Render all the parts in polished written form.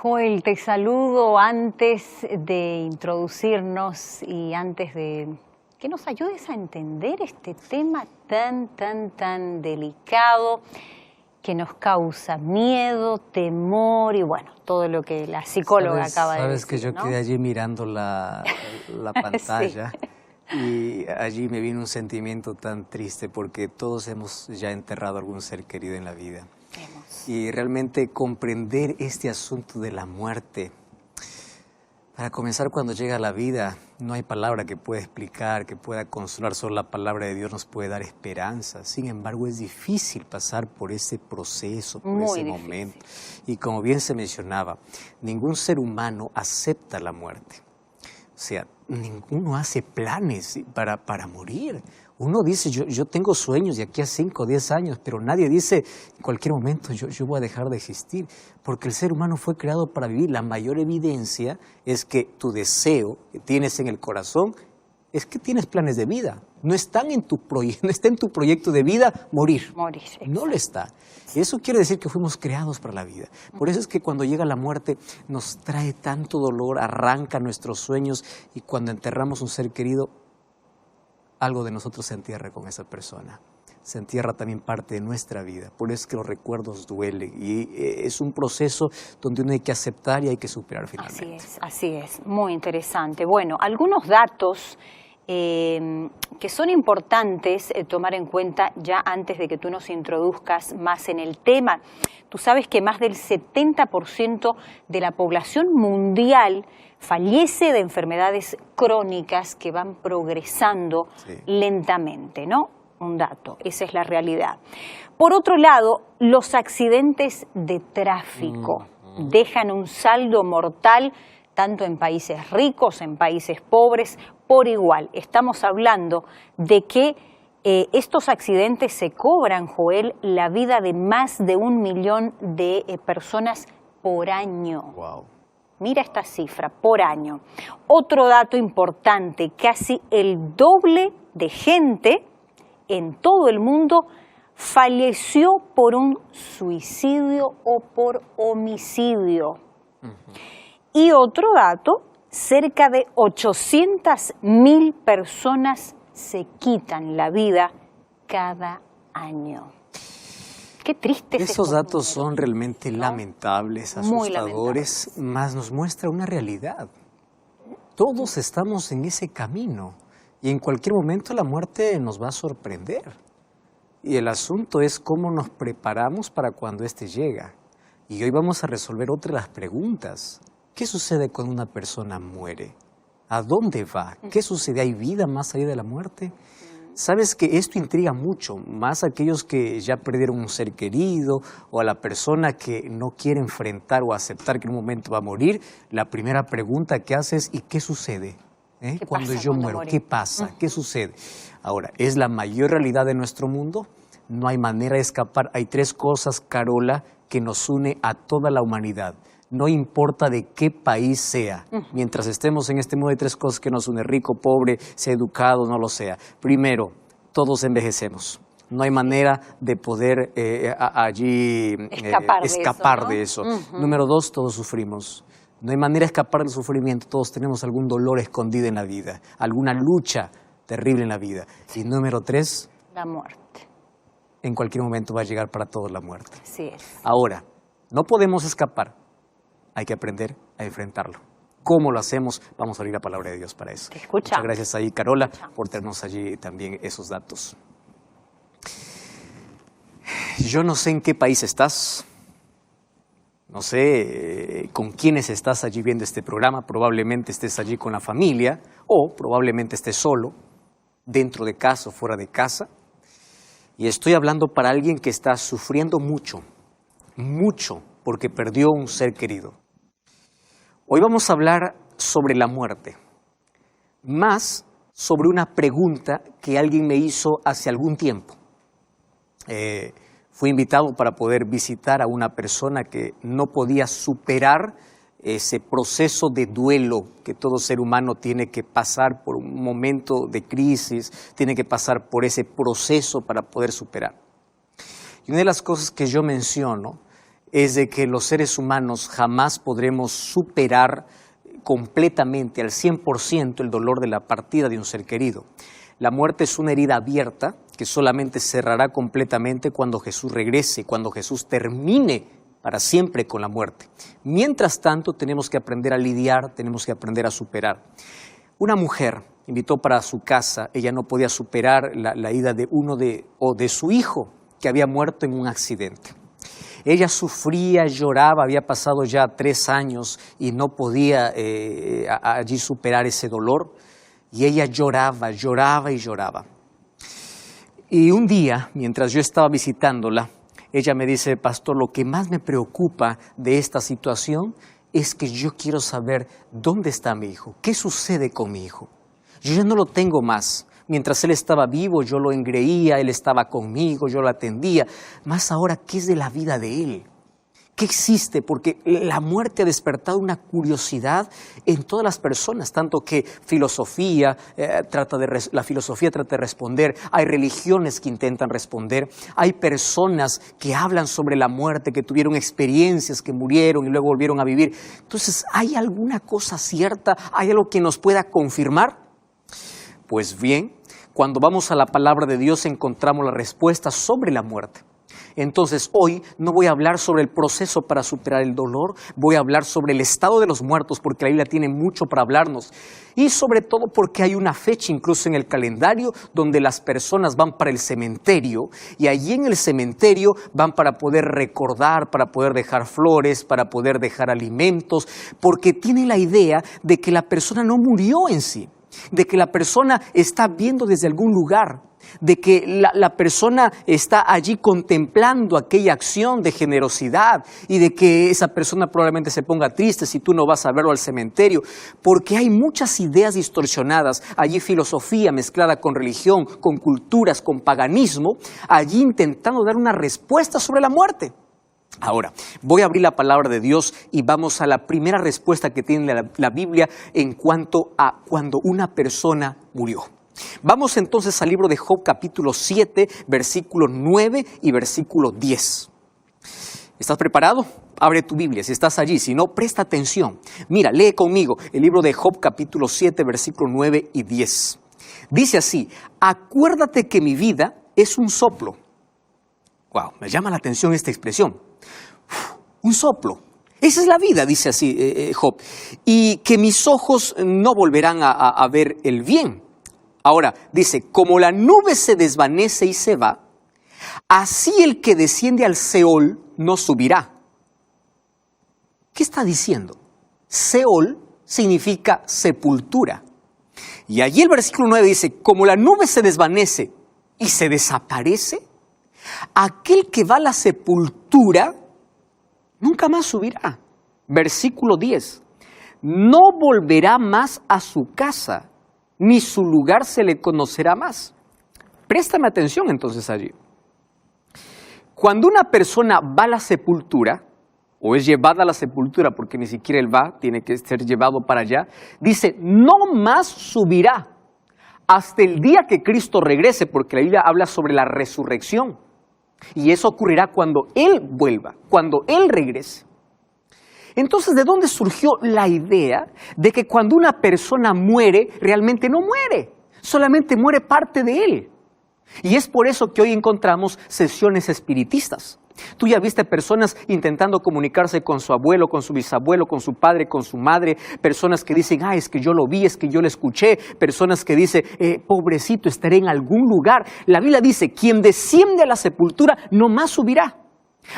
Joel, te saludo antes de introducirnos y antes de que nos ayudes a entender este tema tan delicado que nos causa miedo, temor y bueno, todo lo que la psicóloga acaba de decir. Sabes que yo quedé allí mirando la pantalla y allí me vino un sentimiento tan triste porque todos hemos ya enterrado a algún ser querido en la vida. Y realmente comprender este asunto de la muerte, para comenzar, cuando llega la vida, no hay palabra que pueda explicar, que pueda consolar, solo la palabra de Dios nos puede dar esperanza. Sin embargo, es difícil pasar por ese proceso, por ese momento. Y como bien se mencionaba, ningún ser humano acepta la muerte. O sea, ninguno hace planes para morir. Uno dice, yo tengo sueños de aquí a 5 o 10 años, pero nadie dice, en cualquier momento yo voy a dejar de existir, porque el ser humano fue creado para vivir. La mayor evidencia es que tu deseo que tienes en el corazón es que tienes planes de vida. No está en tu proyecto de vida morir. No lo está. Eso quiere decir que fuimos creados para la vida. Por eso es que cuando llega la muerte nos trae tanto dolor, arranca nuestros sueños y cuando enterramos un ser querido, algo de nosotros se entierra con esa persona. Se entierra también parte de nuestra vida. Por eso es que los recuerdos duelen y es un proceso donde uno hay que aceptar y hay que superar finalmente. Así es. Muy interesante. Bueno, algunos datos que son importantes tomar en cuenta ya antes de que tú nos introduzcas más en el tema. Tú sabes que más del 70% de la población mundial fallece de enfermedades crónicas que van progresando lentamente, ¿no? Un dato, esa es la realidad. Por otro lado, los accidentes de tráfico dejan un saldo mortal tanto en países ricos, en países pobres, por igual. Estamos hablando de que estos accidentes se cobran, Joel, la vida de más de 1 millón de personas por año. Wow. Mira esta cifra, por año. Otro dato importante, casi el doble de gente en todo el mundo falleció por un suicidio o por homicidio. Y otro dato, cerca de 800.000 personas se quitan la vida cada año. Qué triste es Esos datos son realmente lamentables, asustadores, más nos muestra una realidad. Todos estamos en ese camino y en cualquier momento la muerte nos va a sorprender. Y el asunto es cómo nos preparamos para cuando éste llega. Y hoy vamos a resolver otra de las preguntas. ¿Qué sucede cuando una persona muere? ¿A dónde va? ¿Qué sucede? ¿Hay vida más allá de la muerte? Sabes que esto intriga mucho, más a aquellos que ya perdieron un ser querido o a la persona que no quiere enfrentar o aceptar que en un momento va a morir. La primera pregunta que hace es, ¿y qué sucede? Cuando yo muero, ¿qué pasa? ¿Qué sucede? Ahora, ¿es la mayor realidad de nuestro mundo? No hay manera de escapar. Hay 3 cosas, Carola, que nos une a toda la humanidad. No importa de qué país sea, mientras estemos en este mundo hay 3 cosas que nos unen, rico, pobre, sea educado, no lo sea. Primero, todos envejecemos. No hay manera de poder allí escapar de eso. Número 2, todos sufrimos. No hay manera de escapar del sufrimiento, todos tenemos algún dolor escondido en la vida, alguna lucha terrible en la vida. Y número 3, la muerte. En cualquier momento va a llegar para todos la muerte. Así es. Ahora, no podemos escapar. Hay que aprender a enfrentarlo. ¿Cómo lo hacemos? Vamos a abrir la palabra de Dios para eso. Muchas gracias ahí, Carola, por tenernos allí también esos datos. Yo no sé en qué país estás, no sé con quiénes estás allí viendo este programa. Probablemente estés allí con la familia o probablemente estés solo, dentro de casa o fuera de casa. Y estoy hablando para alguien que está sufriendo mucho, porque perdió un ser querido. Hoy vamos a hablar sobre la muerte, más sobre una pregunta que alguien me hizo hace algún tiempo. Fui invitado para poder visitar a una persona que no podía superar ese proceso de duelo que todo ser humano tiene que pasar por un momento de crisis, tiene que pasar por ese proceso para poder superar. Y una de las cosas que yo menciono es de que los seres humanos jamás podremos superar completamente, al 100%, el dolor de la partida de un ser querido. La muerte es una herida abierta que solamente cerrará completamente cuando Jesús regrese, cuando Jesús termine para siempre con la muerte. Mientras tanto, tenemos que aprender a lidiar, tenemos que aprender a superar. Una mujer invitó para su casa, ella no podía superar la ida de de su hijo, que había muerto en un accidente. Ella sufría, lloraba, había pasado ya 3 años y no podía allí superar ese dolor. Y ella lloraba, lloraba y lloraba. Y un día, mientras yo estaba visitándola, ella me dice: pastor, lo que más me preocupa de esta situación es que yo quiero saber dónde está mi hijo, qué sucede con mi hijo. Yo ya no lo tengo más. Mientras él estaba vivo, yo lo engreía, él estaba conmigo, yo lo atendía. Más ahora, ¿qué es de la vida de él? ¿Qué existe? Porque la muerte ha despertado una curiosidad en todas las personas, tanto que la filosofía trata de responder, hay religiones que intentan responder, hay personas que hablan sobre la muerte, que tuvieron experiencias, que murieron y luego volvieron a vivir. Entonces, ¿hay alguna cosa cierta? ¿Hay algo que nos pueda confirmar? Pues bien, cuando vamos a la palabra de Dios encontramos la respuesta sobre la muerte. Entonces hoy no voy a hablar sobre el proceso para superar el dolor, voy a hablar sobre el estado de los muertos porque la Biblia tiene mucho para hablarnos y sobre todo porque hay una fecha incluso en el calendario donde las personas van para el cementerio y allí en el cementerio van para poder recordar, para poder dejar flores, para poder dejar alimentos, porque tienen la idea de que la persona no murió en sí, de que la persona está viendo desde algún lugar, de que la persona está allí contemplando aquella acción de generosidad y de que esa persona probablemente se ponga triste si tú no vas a verlo al cementerio, porque hay muchas ideas distorsionadas, allí filosofía mezclada con religión, con culturas, con paganismo, allí intentando dar una respuesta sobre la muerte. Ahora, voy a abrir la palabra de Dios y vamos a la primera respuesta que tiene la Biblia en cuanto a cuando una persona murió. Vamos entonces al libro de Job capítulo 7, versículo 9 y versículo 10. ¿Estás preparado? Abre tu Biblia, si estás allí, si no, presta atención. Mira, lee conmigo el libro de Job capítulo 7, versículo 9 y 10. Dice así: acuérdate que mi vida es un soplo. Wow, me llama la atención esta expresión. Un soplo. Esa es la vida, dice así Job. Y que mis ojos no volverán a ver el bien. Ahora, dice, como la nube se desvanece y se va, así el que desciende al Seol no subirá. ¿Qué está diciendo? Seol significa sepultura. Y allí el versículo 9 dice, como la nube se desvanece y se desaparece, aquel que va a la sepultura nunca más subirá. Versículo 10, no volverá más a su casa, ni su lugar se le conocerá más. Préstame atención entonces allí. Cuando una persona va a la sepultura, o es llevada a la sepultura, porque ni siquiera él va, tiene que ser llevado para allá, dice, no más subirá hasta el día que Cristo regrese, porque la Biblia habla sobre la resurrección. Y eso ocurrirá cuando Él vuelva, cuando Él regrese. Entonces, ¿de dónde surgió la idea de que cuando una persona muere, realmente no muere? Solamente muere parte de él. Y es por eso que hoy encontramos sesiones espiritistas. Tú ya viste personas intentando comunicarse con su abuelo, con su bisabuelo, con su padre, con su madre. Personas que dicen, es que yo lo vi, es que yo lo escuché. Personas que dicen, pobrecito, estaré en algún lugar. La Biblia dice, quien desciende a la sepultura no más subirá.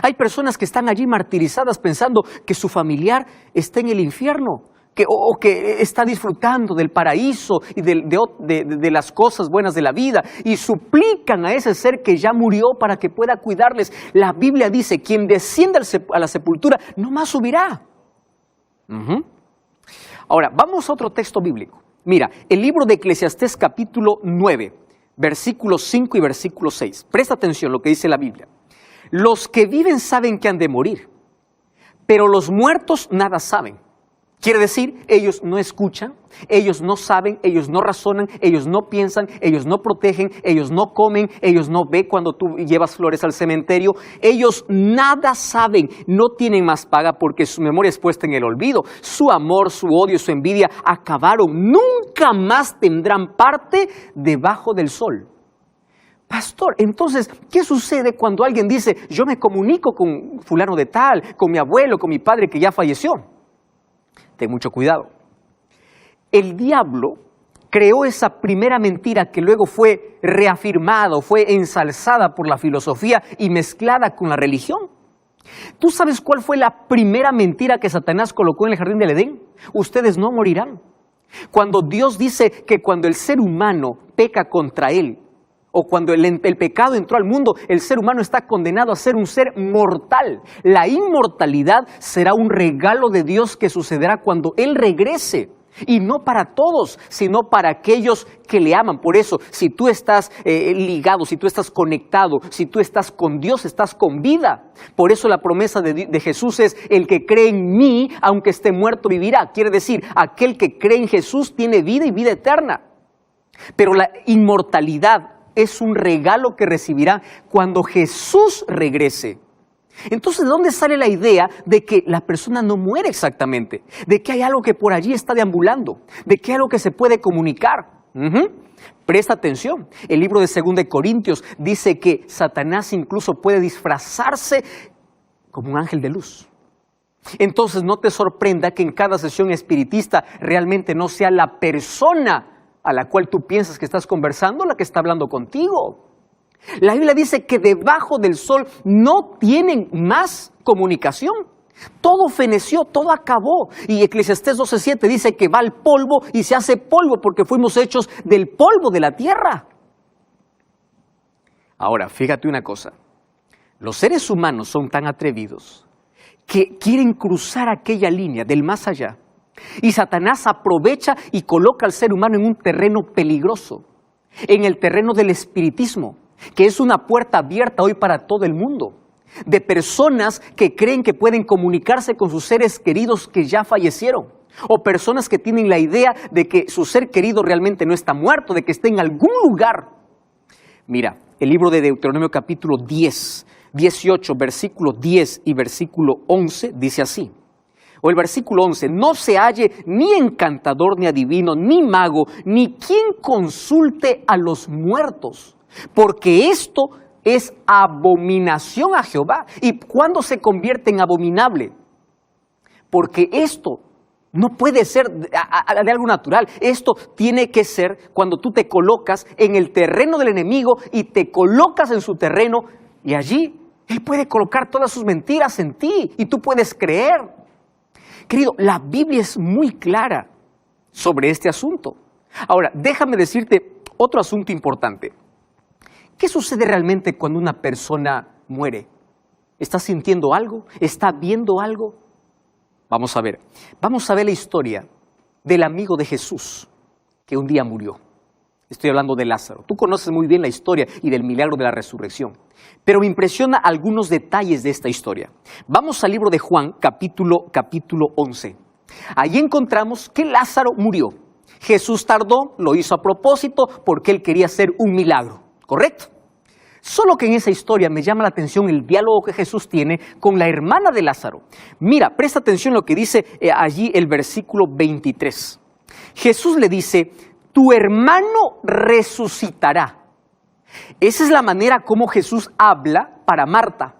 Hay personas que están allí martirizadas pensando que su familiar está en el infierno, o que está disfrutando del paraíso y de las cosas buenas de la vida y suplican a ese ser que ya murió para que pueda cuidarles. La Biblia dice, quien desciende a la sepultura no más subirá. Ahora, vamos a otro texto bíblico. Mira, el libro de Eclesiastés capítulo 9, versículos 5 y versículo 6. Presta atención a lo que dice la Biblia. Los que viven saben que han de morir, pero los muertos nada saben. Quiere decir, ellos no escuchan, ellos no saben, ellos no razonan, ellos no piensan, ellos no protegen, ellos no comen, ellos no ven cuando tú llevas flores al cementerio. Ellos nada saben, no tienen más paga porque su memoria es puesta en el olvido. Su amor, su odio, su envidia acabaron. Nunca más tendrán parte debajo del sol. Pastor, entonces, ¿qué sucede cuando alguien dice, yo me comunico con fulano de tal, con mi abuelo, con mi padre que ya falleció? Ten mucho cuidado. El diablo creó esa primera mentira que luego fue reafirmada, fue ensalzada por la filosofía y mezclada con la religión. ¿Tú sabes cuál fue la primera mentira que Satanás colocó en el jardín del Edén? Ustedes no morirán. Cuando Dios dice que cuando el ser humano peca contra él, o cuando el pecado entró al mundo, el ser humano está condenado a ser un ser mortal. La inmortalidad será un regalo de Dios que sucederá cuando Él regrese. Y no para todos, sino para aquellos que le aman. Por eso, si tú estás ligado, si tú estás conectado, si tú estás con Dios, estás con vida. Por eso la promesa de Jesús es, el que cree en mí, aunque esté muerto, vivirá. Quiere decir, aquel que cree en Jesús tiene vida y vida eterna. Pero la inmortalidad es un regalo que recibirá cuando Jesús regrese. Entonces, ¿de dónde sale la idea de que la persona no muere exactamente? De que hay algo que por allí está deambulando, de que hay algo que se puede comunicar. Presta atención, el libro de 2 Corintios dice que Satanás incluso puede disfrazarse como un ángel de luz. Entonces, no te sorprenda que en cada sesión espiritista realmente no sea la persona a la cual tú piensas que estás conversando, la que está hablando contigo. La Biblia dice que debajo del sol no tienen más comunicación. Todo feneció, todo acabó. Y Eclesiastés 12:7 dice que va al polvo y se hace polvo porque fuimos hechos del polvo de la tierra. Ahora, fíjate una cosa. Los seres humanos son tan atrevidos que quieren cruzar aquella línea del más allá. Y Satanás aprovecha y coloca al ser humano en un terreno peligroso, en el terreno del espiritismo, que es una puerta abierta hoy para todo el mundo, de personas que creen que pueden comunicarse con sus seres queridos que ya fallecieron, o personas que tienen la idea de que su ser querido realmente no está muerto, de que está en algún lugar. Mira, el libro de Deuteronomio capítulo 10, 18, versículo 10 y versículo 11 dice así. O el versículo 11, no se halle ni encantador, ni adivino, ni mago, ni quien consulte a los muertos, porque esto es abominación a Jehová. ¿Y cuándo se convierte en abominable? Porque esto no puede ser de algo natural. Esto tiene que ser cuando tú te colocas en el terreno del enemigo y te colocas en su terreno, y allí él puede colocar todas sus mentiras en ti y tú puedes creer. Querido, la Biblia es muy clara sobre este asunto. Ahora, déjame decirte otro asunto importante. ¿Qué sucede realmente cuando una persona muere? ¿Está sintiendo algo? ¿Está viendo algo? Vamos a ver la historia del amigo de Jesús que un día murió. Estoy hablando de Lázaro. Tú conoces muy bien la historia y del milagro de la resurrección. Pero me impresiona algunos detalles de esta historia. Vamos al libro de Juan, capítulo 11. Allí encontramos que Lázaro murió. Jesús tardó, lo hizo a propósito porque él quería hacer un milagro, ¿correcto? Solo que en esa historia me llama la atención el diálogo que Jesús tiene con la hermana de Lázaro. Mira, presta atención lo que dice allí el versículo 23. Jesús le dice, tu hermano resucitará. Esa es la manera como Jesús habla para Marta,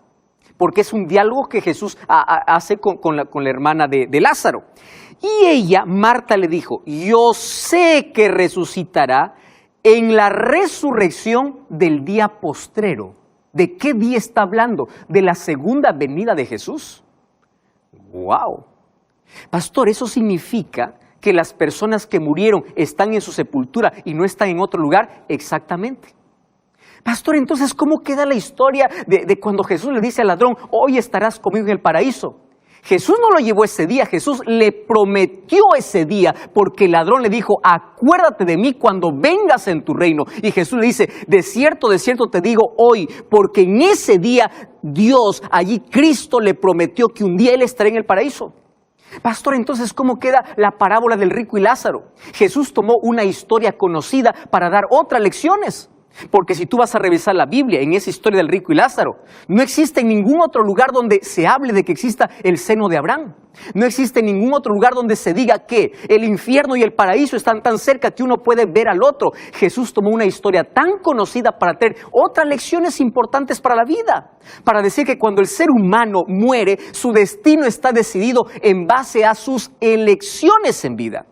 porque es un diálogo que Jesús hace con la hermana de Lázaro. Y ella, Marta, le dijo, yo sé que resucitará en la resurrección del día postrero. ¿De qué día está hablando? ¿De la segunda venida de Jesús? ¡Wow! Pastor, eso significa que las personas que murieron están en su sepultura y no están en otro lugar. Exactamente. Pastor, entonces, ¿cómo queda la historia de cuando Jesús le dice al ladrón, hoy estarás conmigo en el paraíso? Jesús no lo llevó ese día, Jesús le prometió ese día, porque el ladrón le dijo, acuérdate de mí cuando vengas en tu reino. Y Jesús le dice, de cierto te digo hoy, porque en ese día Dios, allí Cristo le prometió que un día Él estará en el paraíso. Pastor, entonces, ¿cómo queda la parábola del rico y Lázaro? Jesús tomó una historia conocida para dar otras lecciones. Porque si tú vas a revisar la Biblia en esa historia del rico y Lázaro, no existe ningún otro lugar donde se hable de que exista el seno de Abraham. No existe ningún otro lugar donde se diga que el infierno y el paraíso están tan cerca que uno puede ver al otro. Jesús tomó una historia tan conocida para tener otras lecciones importantes para la vida. Para decir que cuando el ser humano muere, su destino está decidido en base a sus elecciones en vida.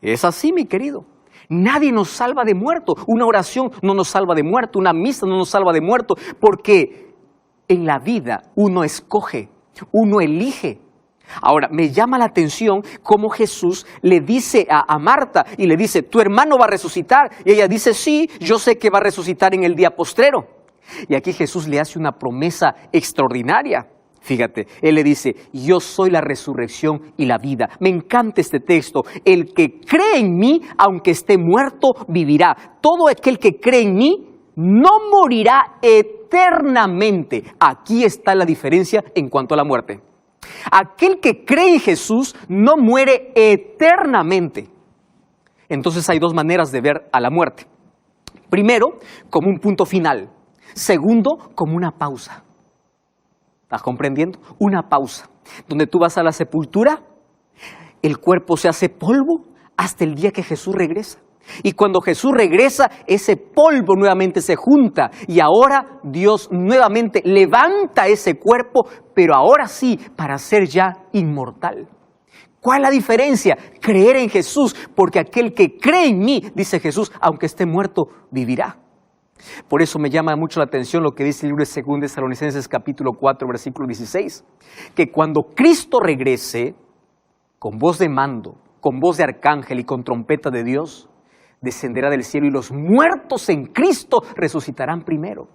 Es así, mi querido. Nadie nos salva de muerto. Una oración no nos salva de muerto. Una misa no nos salva de muerto. Porque en la vida uno escoge, uno elige. Ahora, me llama la atención cómo Jesús le dice a Marta y le dice, tu hermano va a resucitar. Y ella dice, sí, yo sé que va a resucitar en el día postrero. Y aquí Jesús le hace una promesa extraordinaria. Fíjate, Él le dice, yo soy la resurrección y la vida. Me encanta este texto. El que cree en mí, aunque esté muerto, vivirá. Todo aquel que cree en mí, no morirá eternamente. Aquí está la diferencia en cuanto a la muerte. Aquel que cree en Jesús no muere eternamente. Entonces hay dos maneras de ver a la muerte. Primero, como un punto final. Segundo, como una pausa. ¿Estás comprendiendo? Una pausa, donde tú vas a la sepultura, el cuerpo se hace polvo hasta el día que Jesús regresa. Y cuando Jesús regresa, ese polvo nuevamente se junta y ahora Dios nuevamente levanta ese cuerpo, pero ahora sí, para ser ya inmortal. ¿Cuál es la diferencia? Creer en Jesús, porque aquel que cree en mí, dice Jesús, aunque esté muerto, vivirá. Por eso me llama mucho la atención lo que dice el libro de 2 Tesalonicenses capítulo 4, versículo 16, que cuando Cristo regrese, con voz de mando, con voz de arcángel y con trompeta de Dios, descenderá del cielo y los muertos en Cristo resucitarán primero.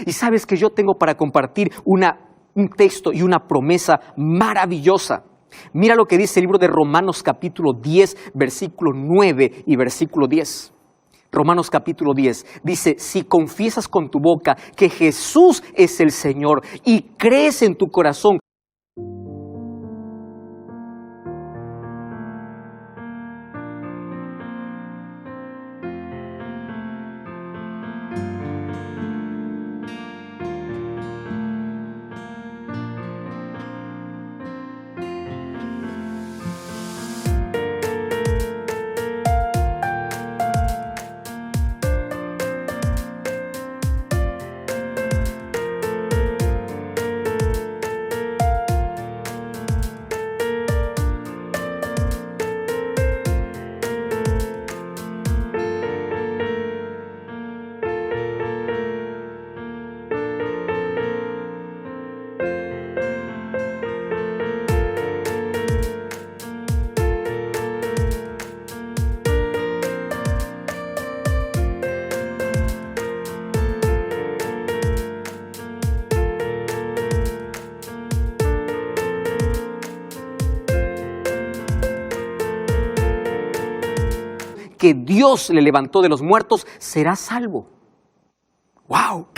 Y sabes que yo tengo para compartir un texto y una promesa maravillosa. Mira lo que dice el libro de Romanos capítulo 10, versículo 9 y versículo 10. Romanos capítulo 10 dice, si confiesas con tu boca que Jesús es el Señor y crees en tu corazón, que Dios le levantó de los muertos, será salvo. ¡Wow!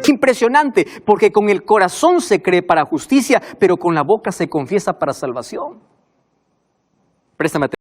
Impresionante, porque con el corazón se cree para justicia, pero con la boca se confiesa para salvación. Préstame atención.